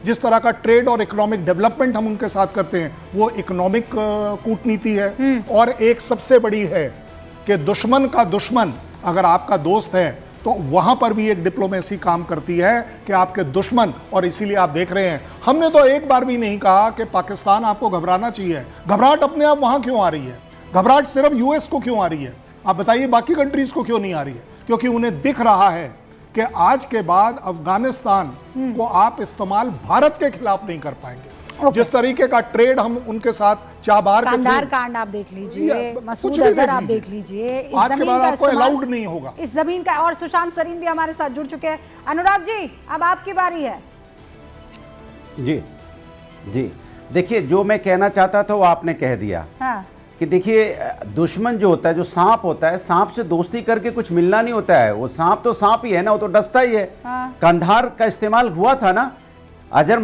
जिस तरह का ट्रेड और इकोनॉमिक डेवलपमेंट हम उनके साथ करते हैं वो इकोनॉमिक कूटनीति है। और एक सबसे बड़ी है कि दुश्मन का दुश्मन अगर आपका दोस्त है तो वहां पर भी एक डिप्लोमेसी काम करती है कि आपके दुश्मन, और इसीलिए आप देख रहे हैं हमने तो एक बार भी नहीं कहा कि पाकिस्तान आपको घबराना चाहिए। घबराहट अपने आप वहां क्यों आ रही है? घबराहट सिर्फ यूएस को क्यों आ रही है? आप बताइए बाकी कंट्रीज को क्यों नहीं आ रही है? क्योंकि उन्हें दिख रहा है कि आज के बाद अफगानिस्तान को आप इस्तेमाल भारत के खिलाफ नहीं कर पाएंगे। जिस तरीके का ट्रेड हम उनके साथ चाबार कांधार कांड आप देख लीजिए, मसूद अजहर आप देख लीजिए, इस आज के जमीन बाद का आपको अलाउड नहीं होगा इस जमीन का। और सुशांत सरीन भी हमारे साथ जुड़ चुके हैं। अनुराग जी अब आपकी बारी है। जी जी, देखिए जो मैं कहना चाहता था वो आपने कह दिया। हाँ। कि देखिए दुश्मन जो होता है, जो सांप होता है, सांप से दोस्ती करके कुछ मिलना नहीं होता है। वो सांप तो सांप ही है ना, वो तो डसता ही है। हाँ। कंधार का इस्तेमाल हुआ था ना, अजहर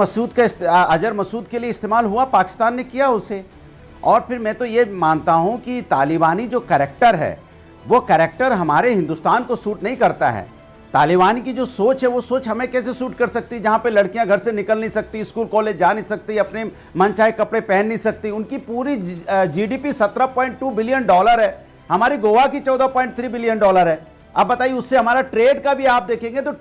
मसूद के लिए इस्तेमाल हुआ, पाकिस्तान ने किया उसे। और फिर मैं तो ये मानता हूं कि तालिबानी जो कैरेक्टर है वो कैरेक्टर हमारे हिंदुस्तान को सूट नहीं करता है। तालिबान की जो सोच है वो सोच हमें कैसे सूट कर सकती है, जहां पे लड़कियां घर से निकल नहीं सकती, स्कूल कॉलेज जा नहीं सकती, अपने मनचाहे कपड़े पहन नहीं सकती। उनकी पूरी जीडीपी 17.2 बिलियन डॉलर है, हमारी गोवा की 14.3 बिलियन डॉलर है। अब बताइए उससे हमारा ट्रेड का भी आप देखेंगे तो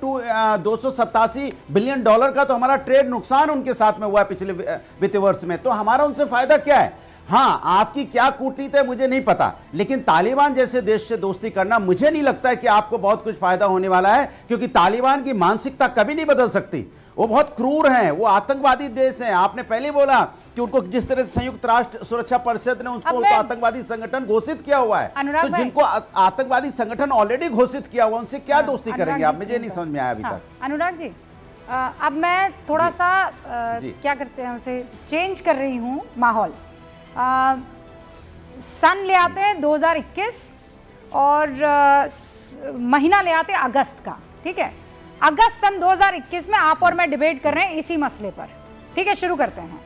287 बिलियन डॉलर का तो हमारा ट्रेड नुकसान उनके साथ में हुआ है पिछले वित्तीय वर्ष में। तो हमारा उनसे फायदा क्या है? हाँ, आपकी क्या कूटनीति है मुझे नहीं पता, लेकिन तालिबान जैसे देश से दोस्ती करना मुझे नहीं लगता है कि आपको बहुत कुछ फायदा होने वाला है, क्योंकि तालिबान की मानसिकता कभी नहीं बदल सकती। वो बहुत क्रूर हैं, वो आतंकवादी देश हैं। आपने पहले बोला कि उनको जिस तरह से संयुक्त राष्ट्र सुरक्षा परिषद ने उसको आतंकवादी संगठन घोषित किया हुआ है, तो जिनको आतंकवादी संगठन ऑलरेडी घोषित किया हुआ उनसे क्या दोस्ती करेंगे आप? मुझे नहीं समझ में आया अभी तक। अनुराग जी अब मैं थोड़ा सा क्या करते हैं उसे चेंज कर रही हूँ माहौल। सन ले आते हैं 2021 और महीना ले आते हैं अगस्त का। ठीक है, अगस्त सन 2021 में आप और मैं डिबेट कर रहे हैं इसी मसले पर। ठीक है, शुरू करते हैं।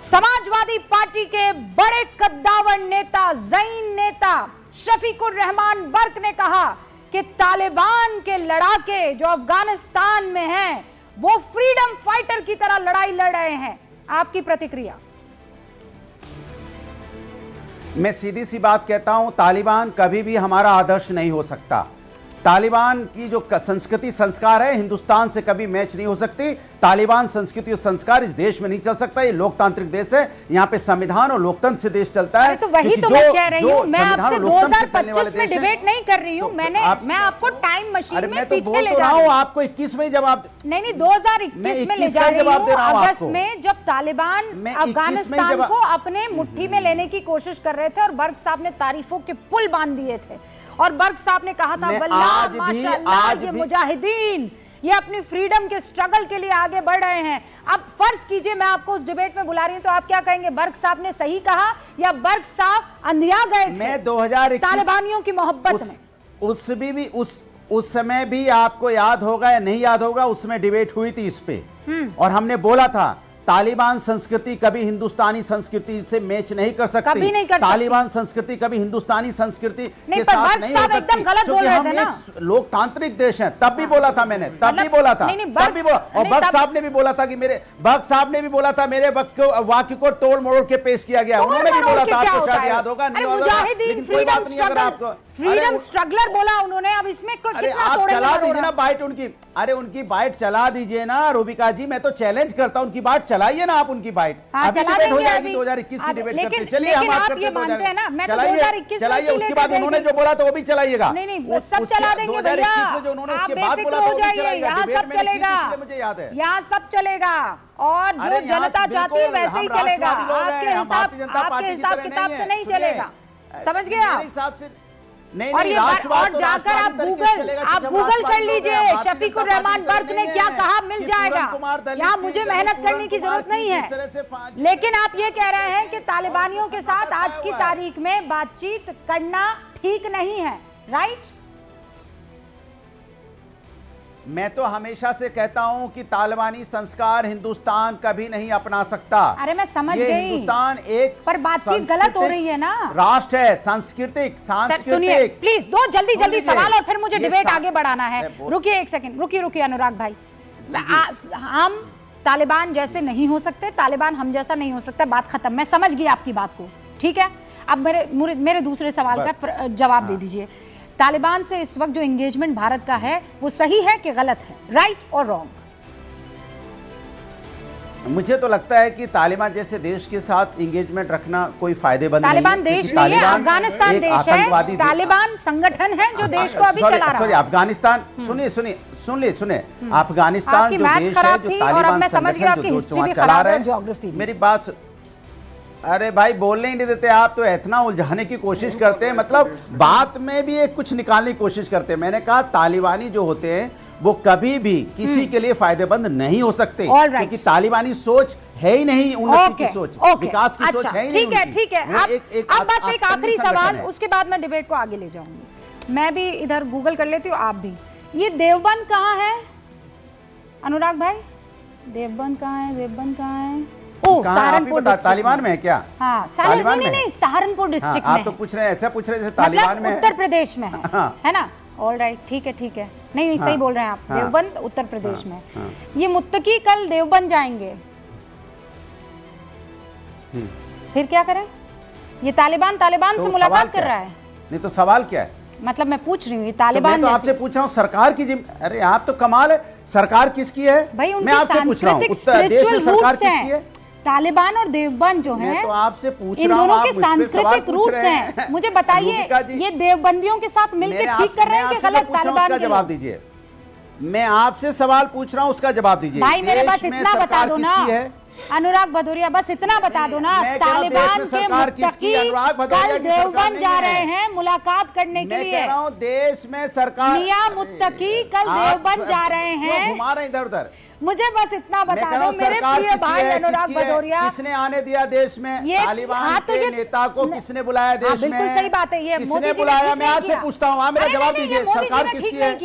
समाजवादी पार्टी के बड़े कद्दावर नेता, ज़ईन नेता शफीकुर रहमान बर्क ने कहा कि तालिबान के लड़ाके जो अफगानिस्तान में हैं वो फ्रीडम फाइटर की तरह लड़ाई लड़ रहे हैं। आपकी प्रतिक्रिया? मैं सीधी सी बात कहता हूं, तालिबान कभी भी हमारा आदर्श नहीं हो सकता। तालिबान की जो संस्कृति संस्कार है हिंदुस्तान से कभी मैच नहीं हो सकती। तालिबान संस्कृति और संस्कार इस देश में नहीं चल सकता। ये लोकतांत्रिक देश है, यहाँ पे संविधान और लोकतंत्र से देश चलता है। तो वही तो मैं कह रही हूँ, मैं आपसे 2025 में डिबेट नहीं कर रही हूँ। मैं आपको टाइम मशीन में पीछे ले जा रही हूँ। आपको 21 में जब आप नहीं 2021 में ले जा रही हूँ, अगस्त में जब तालिबान अफगानिस्तान को अपने मुट्ठी में लेने की कोशिश कर रहे थे और बर्क साहब ने तारीफों के पुल बांध दिए थे और बर्क साहब ने कहा था वल्लाह माशाअल्लाह ये मुजाहिदीन ये अपनी फ्रीडम के स्ट्रगल के लिए आगे बढ़ रहे हैं। अब फर्ज कीजिए मैं आपको उस डिबेट में बुला रही हूं तो आप क्या कहेंगे? बर्क साहब ने सही कहा या बर्क साहब अंधिया गए थे? मैं 2021 तालिबानियों की मोहब्बत में उस समय भी आपको याद होगा या नहीं याद होगा, उसमें डिबेट हुई थी इस पे और हमने बोला था तालिबान संस्कृति कभी हिंदुस्तानी संस्कृति से मैच नहीं कर सकती। कभी नहीं कर तालिबान संस्कृति कभी हिंदुस्तानी संस्कृति नहीं, के साथ नहीं हो सकती, एकदम गलत बोल रहे थे ना। लोकतांत्रिक देश है, तब भी बोला था मैंने, तब भी बोला था, तब भी बोला। और बर्क साहब ने भी बोला था कि मेरे वाक्य को तोड़ मरोड़ के पेश किया गया। उन्होंने भी बोला था, आपको शायद याद होगा, नहीं होगा, लेकिन कोई बात नहीं। अगर आपको फ्रीडम स्ट्रगलर बोला उन्होंने, अब इसमें कितना आप चला दीजिए ना बाइट उनकी। अरे उनकी बाइट चला दीजिए ना रूबिका जी, मैं तो चैलेंज करता हूं उनकी बात चलाइए ना आप उनकी बाइट। अभी डिबेट हो जाएगी 2021 की डिबेट करते। चलिए हम आप करते हैं 2021 चलाइए। उसके बाद उन्होंने जो बोला तो वो भी चलाइएगा। नहीं सब चला देंगे भैया, जो उन्होंने उसके आप बाद बोला बेफिक्र हो जाइए, यहाँ सब चलेगा, मुझे याद है यहाँ सब चलेगा और जो जनता चाहती है वैसे ही चलेगा। आपके हिसाब किताब से नहीं चलेगा, समझ गए आप? नहीं, और ये और जाकर आप गूगल कर लीजिए शफीकुर रहमान बर्क ने क्या कहा, मिल जाएगा। यहाँ मुझे मेहनत करने की जरूरत नहीं है। लेकिन आप ये कह रहे हैं कि तालिबानियों के साथ आज की तारीख में बातचीत करना ठीक नहीं है, राइट? मैं तो हमेशा से कहता हूं कि तालिबानी संस्कार हिंदुस्तान कभी नहीं अपना सकता। अरे मैं समझ गई, हिंदुस्तान एक पर बातचीत गलत हो रही है ना। राष्ट्र है, सांस्कृतिक। सुनिए प्लीज, दो जल्दी सवाल और फिर मुझे डिबेट आगे बढ़ाना है। रुकिए एक सेकंड, रुकिए अनुराग भाई। हम तालिबान जैसे नहीं हो सकते, तालिबान हम जैसा नहीं हो सकता, बात खत्म। मैं समझ गई आपकी बात को, ठीक है। अब मेरे दूसरे सवाल का जवाब दे दीजिए। तालिबान से इस वक्त जो एंगेजमेंट भारत का है वो सही है कि गलत है, राइट और रॉन्ग? मुझे तो लगता है कि तालिबान जैसे देश के साथ एंगेजमेंट रखना कोई फायदेमंद नहीं है। तालिबान देश नहीं है, अफगानिस्तान देश है। तालिबान संगठन है जो देश को अभी चला रहा है। सॉरी, अफगानिस्तान, सुनिए, अफगानिस्तान जो देश है, जो तालिबान संगठन जो चला रहा है, मेरी बात, अरे भाई बोलने ही नहीं देते आप, तो इतना उलझाने की कोशिश करते हैं, मतलब बात में भी एक कुछ निकालने की कोशिश करते हैं। मैंने कहा तालिबानी जो होते हैं वो कभी भी किसी के लिए फायदेमंद नहीं हो सकते, क्योंकि तालिबानी सोच है ही नहीं उन्नति की सोच, विकास की सोच है ही नहीं। ठीक है। अब बस एक आखिरी सवाल, उसके बाद मैं डिबेट को आगे ले जाऊंगी। मैं भी इधर गूगल कर लेती हूँ, आप भी। ये देवबंद कहाँ है अनुराग भाई? देवबंद कहाँ है? देवबंद कहाँ है? ओ, सहारनपुर तालिबान में है क्या? हाँ, नहीं, सहारनपुर डिस्ट्रिक्ट में। आप तो पूछ रहे हैं, ऐसा पूछ रहे हैं जैसे तालिबान में उत्तर प्रदेश में है ना? ऑल राइट, ठीक है। नहीं, सही बोल रहे हैं आप। देवबंद उत्तर प्रदेश में। ये मुत्तकी कल देवबंद जाएंगे, फिर क्या करें? ये तालिबान से मुलाकात कर रहा है। नहीं तो सवाल क्या है? मतलब मैं पूछ रही हूँ, ये तालिबान तो आपसे पूछ रहा हूँ, सरकार की अरे आप तो कमाल है, सरकार किसकी है भाई? मैं आपसे पूछ रहा हूँ, उत्तर देश में सरकार किसकी है? तालिबान और देवबंद जो है, तो आपसे पूछ इन रहा हूं, दोनों के सांस्कृतिक रूट्स हैं। मुझे बताइए, ये देवबंदियों के साथ मिलकर ठीक कर रहे हैं कि गलत? तालिबान का जवाब दीजिए। मैं आपसे सवाल पूछ रहा हूं, उसका जवाब दीजिए। भाई मेरे पास इतना बता दो ना अनुराग भदौरिया, बस इतना बता दो ना, तालिबान के मुत्तकी कल देवबंद जा रहे हैं मुलाकात करने के लिए। देश में सरकार मियां मुत्तकी कल देवबंद जा रहे हैं, घुमा रहे इधर उधर। मुझे बस इतना बता दो मेरे प्रिय भाई अनुराग भदौरिया, किसने आने दिया देश में? तालिबान के नेता को किसने बुलाया देश में? बिल्कुल सही बात है, ये किसने बुलाया? मैं आपसे पूछता हूँ, मेरा जवाब दीजिए। सरकार किसकी है?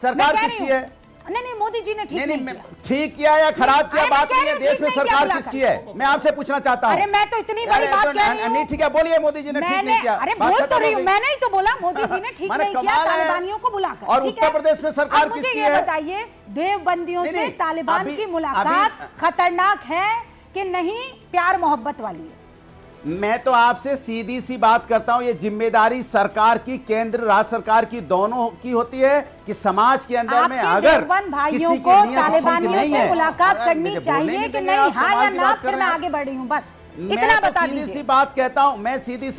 सरकार किसकी है? नहीं, मोदी जी ने ठीक नहीं ठीक किया या खराब किया बात नहीं है, देश में सरकार किसकी है मैं आपसे पूछना चाहता हूँ। अरे मैं तो इतनी बड़ी बात कह रही हूँ। नहीं ठीक है, बोलिए मोदी जी ने ठीक नहीं किया। अरे बोल तो रही हूँ, मैंने ही तो बोला मोदी जी ने ठीक नहीं किया तालिबानियों को बुलाकर। और उत्तर प्रदेश में सरकार किसकी है? मुझे ये बताइए, देवबंदियों से तालिबान की मुलाकात खतरनाक है कि नहीं, प्यार मोहब्बत वाली है? मैं तो आपसे सीधी सी बात करता हूं, ये जिम्मेदारी सरकार की, केंद्र राज्य सरकार की, दोनों की होती है कि समाज के अंदर में अगर भाइयों को तालिबानियों से मुलाकात करनी चाहिए कि नहीं, हाँ या ना, फिर मैं आगे बढ़ रही हूँ। बस इतना बता दीजिए। सीधी सी बात कहता हूं, मैं सीधी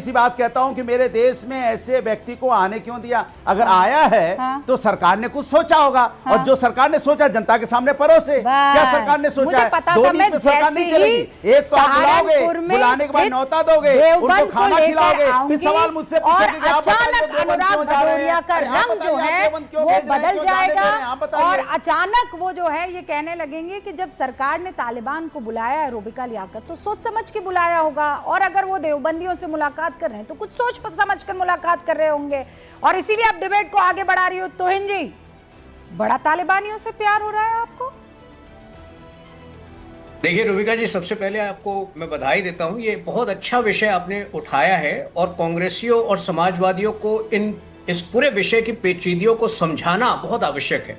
सी बात कहता हूं कि मेरे देश में ऐसे व्यक्ति को आने क्यों दिया? अगर आया है तो सरकार ने कुछ सोचा होगा, और जो सरकार ने सोचा जनता के सामने परोसे। क्या सरकार ने सोचा है? दो दिन में सरकार नहीं चलेगी। एक तो आप बुलाओगे, बुलाने के बाद न्योता दोगे, उनको खाना खिलाओगे, फिर सवाल मुझसे पूछोगे कि आप अचानक अनुराग भदौरिया का रंग जो है वो बदल जाएगा, और अचानक वो जो है ये कहने लगेंगे कि जब सरकार ने तालिबान को बुलाया है रोबिका लियाकत, तो सोच समझ के बुलाया होगा, और अगर वो देवबंदियों से मुलाकात कर रहे हैं तो कुछ सोच समझ कर मुलाकात कर रहे होंगे, और इसीलिए आप डिबेट को आगे बढ़ा रही हो। तोहिन जी, बड़ा तालिबानियों से प्यार हो रहा है आपको? देखिए रोबिका जी, सबसे पहले आपको मैं बधाई देता हूं, ये बहुत अच्छा विषय आपने उठाया है, और कांग्रेसियों और समाजवादियों को इस पूरे विषय की पेचीदगियों को समझाना बहुत आवश्यक है।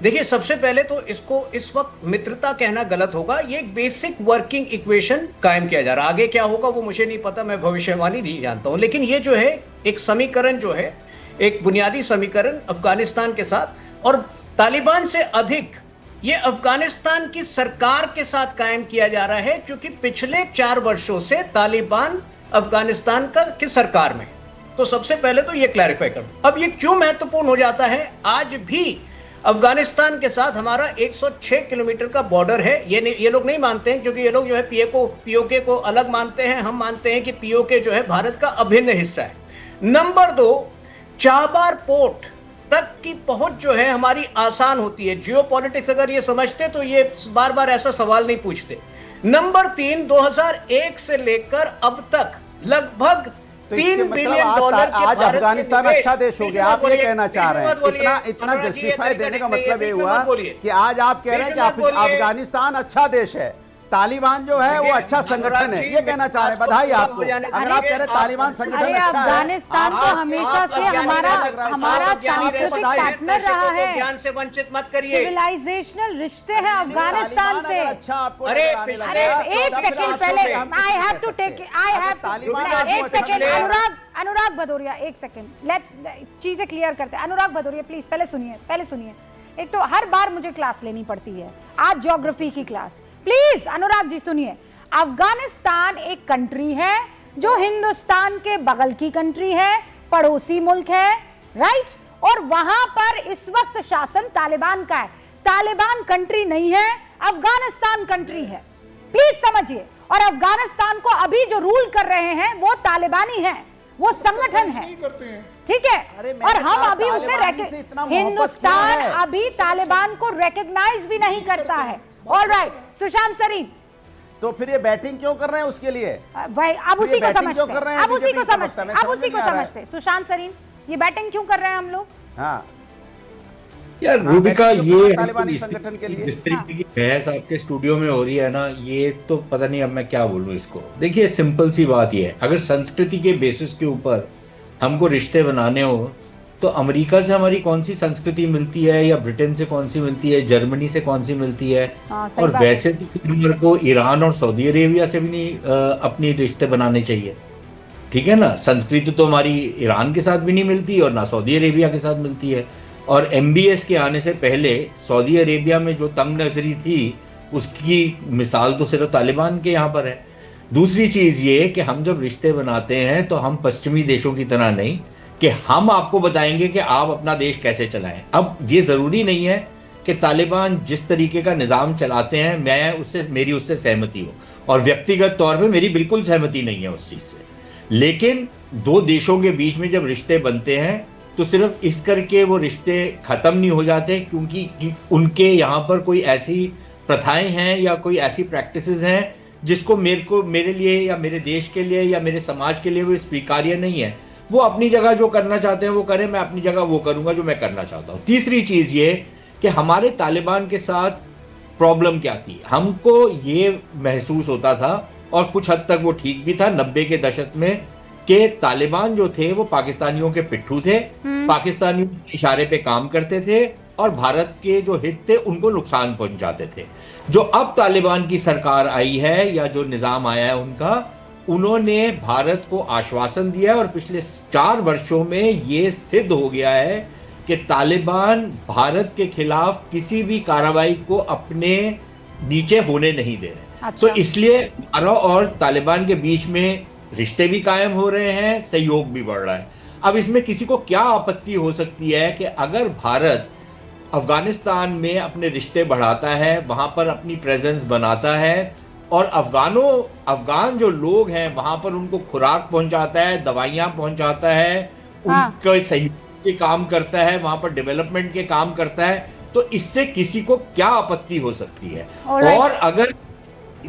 देखिए, सबसे पहले तो इसको इस वक्त मित्रता कहना गलत होगा। ये एक बेसिक वर्किंग इक्वेशन कायम किया जा रहा है। आगे क्या होगा वो मुझे नहीं पता, मैं भविष्यवाणी नहीं जानता हूं, लेकिन ये जो है एक समीकरण जो है, एक बुनियादी समीकरण अफगानिस्तान के साथ, और तालिबान से अधिक ये अफगानिस्तान की सरकार के साथ कायम किया जा रहा है, क्योंकि पिछले 4 वर्षों से तालिबान अफगानिस्तान की सरकार में। तो सबसे पहले तो ये क्लैरिफाई कर दो। अब ये क्यों महत्वपूर्ण हो जाता है? आज भी अफगानिस्तान के साथ हमारा 106 किलोमीटर का बॉर्डर है। ये लोग नहीं मानते हैं, क्योंकि ये लोग जो है पीओके को अलग मानते हैं। हम मानते हैं कि पीओके जो है भारत का अभिन्न हिस्सा है। नंबर 2, चाबार पोर्ट तक की पहुंच जो है हमारी आसान होती है। जियोपॉलिटिक्स अगर ये समझते तो ये बार बार ऐसा सवाल नहीं पूछते। नंबर 3, 2001 से लेकर अब तक लगभग $3 बिलियन के आज अफगानिस्तान अच्छा देश हो गया, आप ये कहना चाह रहे हैं? इतना जस्टिफाई देने का मतलब ये हुआ कि आज आप कह रहे हैं कि अफगानिस्तान अच्छा देश है। तालिबान जो है वो अच्छा संगठन है, ये कहना चाह रहे हैं। बधाई आपको। अगर आप कह रहे तालिबान संगठन अरे अच्छा है, अफगानिस्तान तो हमेशा से हमारा सांस्कृतिक पार्टनर रहा है, ज्ञान से वंचित मत करिए। सिविलाइजेशनल रिश्ते हैं अफगानिस्तान से। अच्छा आपको अरे एक सेकंड पहले आई हैव टू टेक एक सेकंड अनुराग भदौरिया, एक सेकंड लेट्स चीजें क्लियर करते हैं। अनुराग भदौरिया प्लीज पहले सुनिए। एक तो हर बार मुझे क्लास लेनी पड़ती है, आज ज्योग्राफी की क्लास। प्लीज अनुराग जी सुनिए, अफगानिस्तान एक कंट्री है जो हिंदुस्तान के बगल की कंट्री है, पड़ोसी मुल्क है, राइट? और वहां पर इस वक्त शासन तालिबान का है। तालिबान कंट्री नहीं है, अफगानिस्तान कंट्री है, प्लीज समझिए। और अफगानिस्तान को अभी जो रूल कर रहे हैं वो तालिबानी है, वो संगठन है, ठीक है? और हम अभी उसे हिंदुस्तान अभी तालिबान को रिकॉग्नाइज भी नहीं करता है। ऑलराइट, सुशांत सरीन, तो फिर ये बैटिंग क्यों कर रहे हैं उसके लिए? भाई अब उसी को समझते सुशांत सरीन, ये बैटिंग क्यों कर रहे हैं हम लोग? हाँ यार रूबिका, ये तालिबानी संगठन के लिए इस तरीके की बहस आपके स्टूडियो में हो रही है ना, ये तो पता नहीं अब मैं क्या बोलूं इसको। देखिए सिंपल सी बात ये है, अगर संस्कृति के बेसिस के ऊपर हमको रिश्ते बनाने हो तो अमेरिका से हमारी कौन सी संस्कृति मिलती है, या ब्रिटेन से कौन सी मिलती है, जर्मनी से कौन सी मिलती है? और वैसे तो मेरे को ईरान और सऊदी अरेबिया से भी नहीं अपनी रिश्ते बनाने चाहिए, ठीक है ना? संस्कृति तो हमारी ईरान के साथ भी नहीं मिलती और ना सऊदी अरेबिया के साथ मिलती है। और MBS के आने से पहले सऊदी अरेबिया में जो तंग नजरी थी उसकी मिसाल तो सिर्फ तालिबान के यहाँ पर है। दूसरी चीज ये कि हम जब रिश्ते बनाते हैं तो हम पश्चिमी देशों की तरह नहीं कि हम आपको बताएंगे कि आप अपना देश कैसे चलाएं। अब ये जरूरी नहीं है कि तालिबान जिस तरीके का निज़ाम चलाते हैं मेरी उससे सहमति हो, और व्यक्तिगत तौर पे मेरी बिल्कुल सहमति नहीं है उस चीज से। लेकिन दो देशों के बीच में जब रिश्ते बनते हैं तो सिर्फ इस करके वो रिश्ते खत्म नहीं हो जाते क्योंकि उनके यहाँ पर कोई ऐसी प्रथाएं हैं या कोई ऐसी प्रैक्टिसेस हैं जिसको मेरे लिए या मेरे देश के लिए या मेरे समाज के लिए वो स्वीकार्य नहीं है। वो अपनी जगह जो करना चाहते हैं वो करें, मैं अपनी जगह वो करूंगा जो मैं करना चाहता हूँ। तीसरी चीज ये कि हमारे तालिबान के साथ प्रॉब्लम क्या थी, हमको ये महसूस होता था और कुछ हद तक वो ठीक भी था 90 के दशक में कि तालिबान जो थे वो पाकिस्तानियों के पिट्ठू थे, पाकिस्तानियों के इशारे पे काम करते थे और भारत के जो हित थे उनको नुकसान पहुंचाते थे। जो अब तालिबान की सरकार आई है या जो निजाम आया है उन्होंने भारत को आश्वासन दिया है और पिछले 4 वर्षों में ये सिद्ध हो गया है कि तालिबान भारत के खिलाफ किसी भी कार्रवाई को अपने नीचे होने नहीं दे रहे। अच्छा। तो इसलिए हमारा और तालिबान के बीच में रिश्ते भी कायम हो रहे हैं, सहयोग भी बढ़ रहा है। अब इसमें किसी को क्या आपत्ति हो सकती है कि अगर भारत अफगानिस्तान में अपने रिश्ते बढ़ाता है, वहां पर अपनी प्रेजेंस बनाता है और अफगान जो लोग हैं वहां पर उनको खुराक पहुंचाता है, दवाइयां पहुंचाता है, उनके सहयोग के काम करता है, वहां पर डेवलपमेंट के काम करता है, तो इससे किसी को क्या आपत्ति हो सकती है? और अगर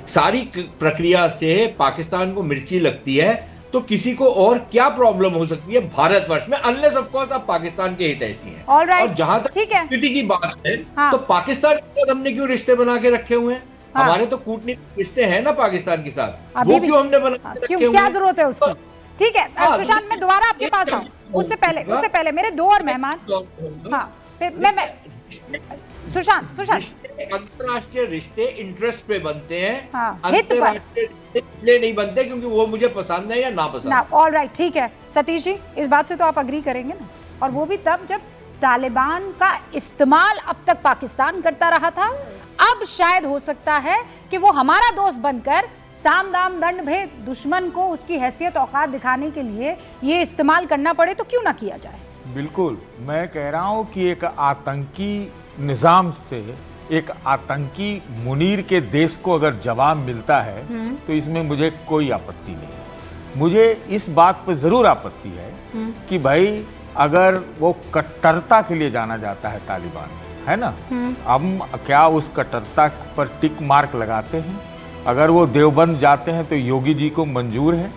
सारी प्रक्रिया से पाकिस्तान को मिर्ची लगती है तो किसी को और क्या प्रॉब्लम हो सकती है भारतवर्ष में, अनलेस ऑफ कोर्स आप पाकिस्तान के हितैषी हैं। और जहां तक कूटनीति की बात है तो पाकिस्तान के साथ हमने क्यों रिश्ते बना के रखे हुए हैं? हमारे तो कूटनीतिक रिश्ते हैं ना पाकिस्तान के साथ, वो क्यों हमने बना के रखे हुए हैं? क्या जरूरत है उसकी? ठीक है सुशांत, मैं दोबारा आपके पास आऊं, उससे पहले मेरे 2 और मेहमान। मैं सुशांत अंतरराष्ट्रीय रिश्ते इंटरेस्ट पे बनते हैं, अंतरराष्ट्रीय इसलिए नहीं बनते क्योंकि वो मुझे पसंद है या ना पसंद है। ऑलराइट, ठीक है सतीश जी, इस बात से तो आप अग्री करेंगे ना? और वो भी तब जब तालिबान का इस्तेमाल अब तक पाकिस्तान करता रहा था। अब शायद हो सकता है कि वो हमारा दोस्त बनकर साम दाम दंड भेद दुश्मन को उसकी हैसियत औकात दिखाने के लिए ये इस्तेमाल करना पड़े, तो क्यों ना किया जाए? बिल्कुल, मैं कह रहा हूं कि एक आतंकी निजाम से एक आतंकी मुनीर के देश को अगर जवाब मिलता है तो इसमें मुझे कोई आपत्ति नहीं है। मुझे इस बात पर जरूर आपत्ति है कि भाई अगर वो कट्टरता के लिए जाना जाता है तालिबान, है ना, हम क्या उस कट्टरता पर टिक मार्क लगाते हैं? अगर वो देवबंद जाते हैं तो योगी जी को मंजूर है,